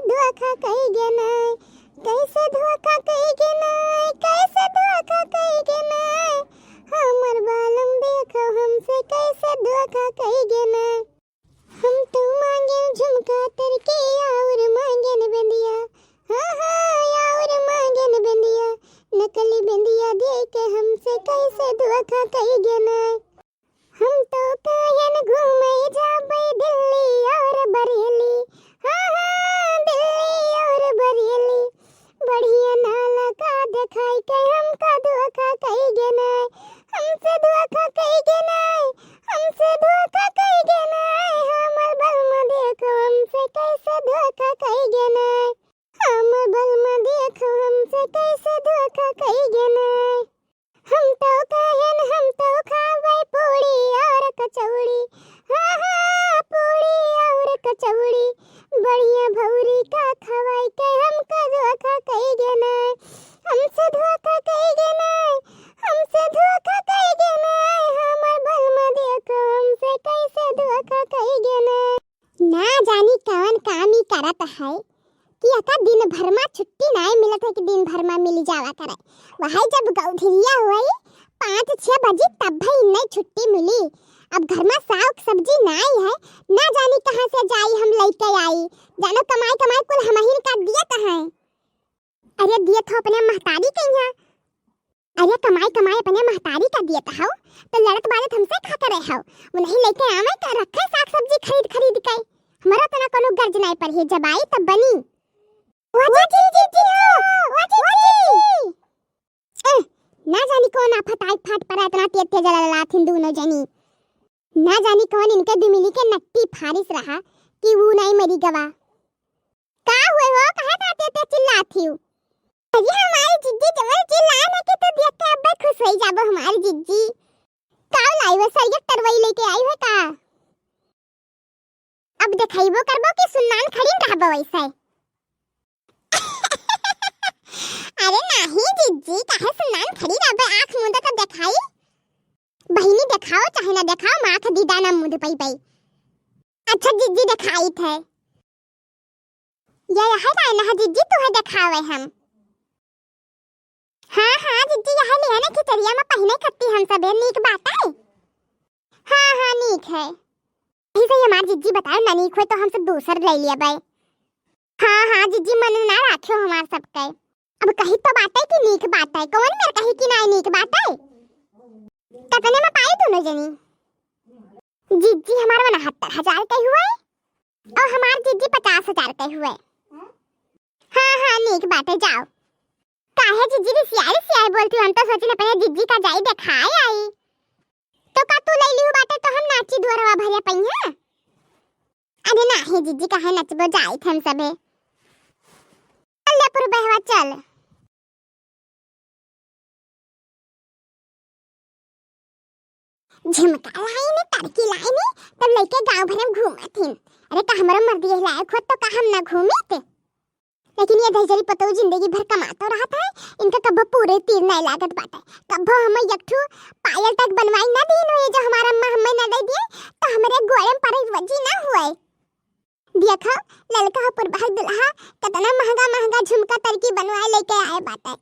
धोखा कइगे नाय, कैसे धोखा कइगे नाय, कैसे धोखा कइगे नाय, हमर बालम देखो हमसे कैसे धोखा कइगे नाय। हम तो मांगे झुमका तरके और मांगे बिंदिया, हाँ हाँ और मांगे बिंदिया, नकली बिंदिया देके हमसे कैसे धोखा कइगे नाय। हम तो कायन घूमे जाबे दिल्ली और बरेली, हाँ हाँ दिल्ली और बरेली, बढ़िया नाला का दिखाई के हमका धोखा कइगे नाय, हमसे धोखा कइगे नाय, हमसे धोखा कइगे नाय, हमर बलमा देखो हमसे कैसे धोखा कइगे नाय, हमर बलमा देखो हमसे कैसे धोखा कइगे नाय। हम तो कहन हम तो खावे पूड़ी और कचौड़ी, हाँ हाँ पूड़ी और कचौड़ी, बढ़िया भौरी का खवाई के हमका धोखा कइगे नाय, हमसे धोखा कइगे नाय, हमसे धोखा कइगे नाय, हमर बलमा देखो हमसे कैसे धोखा कइगे नाय। ना जानी कौन काम ही करत है कि अका दिन भर में छुट्टी नहीं मिलत है कि दिन भर में मिल जावा करे। वही जब गौधरिया हुई 5-6 बजे तब भी नहीं छुट्टी मिली। अब घर में साग सब्जी नहीं है, ना जानी कहां से जाई हम लेके आई, जानो कमाई कमाई कुल हम ही का दिया कहां। अरे दिए तो अपने महतारी के यहाँ, अरे कमाई कमाई अपने महतारी का दिए हो तो लड़त बाड़त हमसे खा करे हो, वो नहीं लेके आवे का रखे साग सब्जी खरीद खरीद के, हमारा तना कोनो गर्ज नहीं पर है, जब आई तब बनी। ना जानी कौन आफत आई फाट पर इतना तेज तेज लाथिन दोनों जनी, ना जानी कौन इनके दुमिली के नट्टी फारिस रहा कि वो नहीं मरी गवा। का हुए हो कहां ताते ते चिल्लाती हो। अरे हमारी जिज्जी जबर चिल्लाने की तो देख के अब खुश हो जाबो हमारी जिज्जी। का लाई वो सरिया तरवई लेके आई है का, अब दिखाइबो करबो कि सुन्नान खड़ी रहबो वैसे। अरे नहीं जिज्जी काहे सुनान खड़ी रहबे, आंख मुंद के दिखाई, बहिनी दिखाओ चाहे ना दिखाओ, मां के दीदा ना मुंद पई पई। अच्छा जिज्जी दिखाई थे ये है ना जिज्जी तू है दिखावे हम। हां हां जिज्जी यह ले ना खिचड़िया में पहने खत्ती हम सब नीक बात है। हां हां नीक है, इसे हमार जिज्जी बताओ ना नीक हो तो हम सब दूसर ले लिया बे। हां हां जिज्जी मन ना राखियो हमार सबके, अब कही तो बात है कि नीक बात है, कौन मेरे कही कि नहीं नीक बात है। कितने में पाई दोनों जनी, जिज्जी हमारा 69,000 के हुए और हमार जिज्जी 50,000 के हुए। हाँ हाँ नीक बात है, जाओ। काहे जिज्जी की सियार बोलती, हम तो सोचने पहले जिज्जी का जाई दिखाए आई, तो का तू ले लियो बाटे तो हम नाची दुआरवा भरे पई है। अरे नाही जिज्जी काहे नचबो, जाई हम सबे अल्लाहपुर बहवा चल। झुमका लाई ने तरकी लाई ने तब लेके गांव भर में घूमथिन। अरे का हमरा मर्दी है लायक हो तो का हम ना घूमित, लेकिन ये धैर्य पतो जिंदगी भर कमाता रहता है, इनका कब्बो पूरे तीर नहीं लागत बाटे। कब्बो हम एकठू पायल तक बनवाई ना दीन हो, जो हमारा अम्मा हमें ना दे दिए तो हमरे गोड़े पर वजी ना हुए। देखो ललका पर बहल दुल्हा कितना महंगा महंगा झुमका तरकी बनवाए लेके आए बाटे।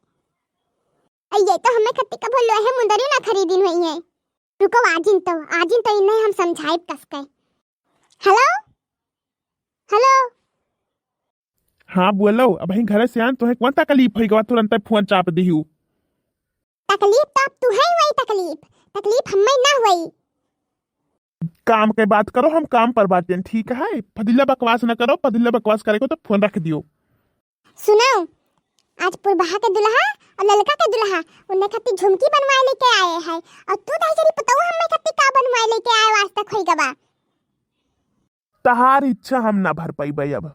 ये तो हमें खत्ती का बोलो है मुंदरी ना खरीदिन हुई है। रुको आजिन तो इन्हें हम समझाए कस के। हेलो हेलो हाँ बोलो, अब ही घर से आन तो है कौन तकलीफ होई गवा तुरंत फोन चाप दिहु। तकलीफ तो अब तू है वही तकलीफ हमें ना हुई। काम के बात करो, हम काम पर बात हैं, ठीक है। फदिला बकवास न करो, फदिला बकवास करेगो तो फोन रख दियो। सुनो आज पुरबहा के दुल्हा और ललका के दुल्हा उन्हें खत्ती झुमकी बनवाए लेके आए हैं, और तू दाई पताऊ हमें खत्ती का बनवाए लेके आए आज तक होई गवा। तहार इच्छा हम ना भर पाई भाई। अब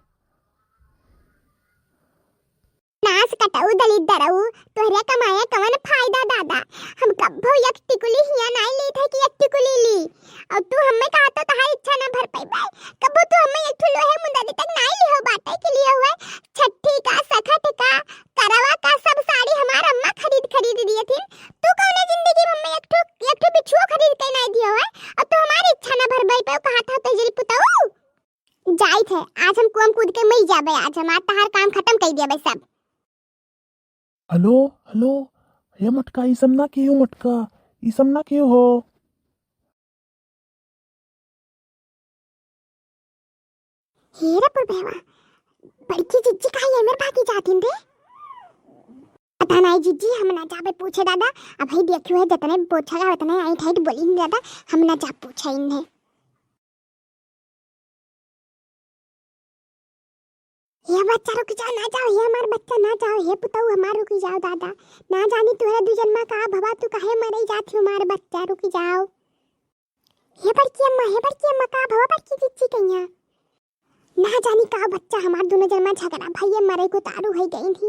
नाच कटाऊ दलित दराऊ तोहरे कमाया कवन फायदा दादा, हम कब्बो एक टिकुली हिया नहीं ली थे कि एक टिकुली ली, और तू हमें कहा तो तहार इच्छा ना भर पाई भाई। कब्बो तू हमें एक ठुलो है मुंदादी तक नहीं ली हो बाटे के लिए हुए, छठी का सखट का करवा का सब साड़ी हमार अम्मा खरीद दिए थी। तू कौन जिंदगी में हमें एक ठो बिछुआ खरीद के नहीं दिया है, और तू हमारी इच्छा ना भर पाई पे कहा था तो जरी पुताऊ। जाई थे आज हम कुआं कूद के मर जाबे आज हम तहार काम खत्म कर दिया सब। हेलो हेलो, ये मटका ई सब ना क्यों, मटका ई सब ना क्यों हो। हेरे पर बेवा बड़की जिज्जी का ये मेरे भागी जाती थे। पता नहीं जिज्जी हम ना जाबे पूछे दादा। अब भाई देखियो है जितने पूछेगा उतने आई ठाई बोली नहीं दादा हम ना जा पूछे इन्हें। ये बच्चा रुक जाओ ना जाओ, ये हमार बच्चा ना जाओ, ये पुताऊ हमार रुक जाओ दादा। ना जानी तुहरा दू जन्मा का भवा तू काहे मरे जाती हो हमार बच्चा रुक जाओ। ये बड़की अम्मा का भवा बड़की जिज्जी कहिया। ना जानी का बच्चा हमार दोनों जन्मा झगड़ा भाई ये मरे को तारू है गई थी।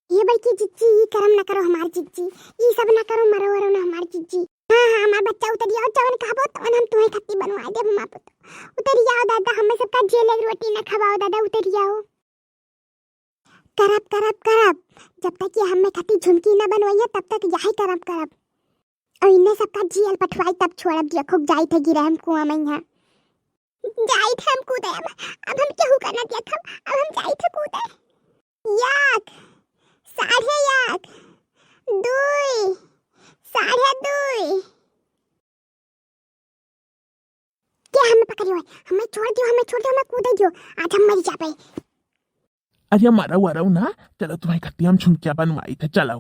ये बड़की जिज्जी ये करम ना करो हमार जिज्जी, ये सब ना करो मरो वरो ना हमार जिज्जी। हाँ हाँ हमार बच्चा उतर जाओ जवन खाबो तवन हम तुम्हें खत्ती बनवा देब मां पुत। उतर जाओ दादा हमें सबका जेल रोटी ना खवाओ दादा उतर जाओ। करब करब करब जब तक ये हमें खत्ती झुमकी ना बनवाइए तब तक यही करब करब। और इन्हें सबका जेल पठवाई तब छोड़ब दिया खूब जाई थे गिरे हम कुआं में यहाँ जाई थे हम कूदे। अब हम केहू करना दिया था अब हम जाई थे कूदे। याक साढ़े याक दुई साढ़े दुई क्या हमें पकड़ियो हमें छोड़ दियो हमें कूदे दियो आज हम मर जाबे। अरे मरऊ अरऊ ना, चलो तुम्हारी खत्ती हम झुमकिया बनवाई थे, चलो।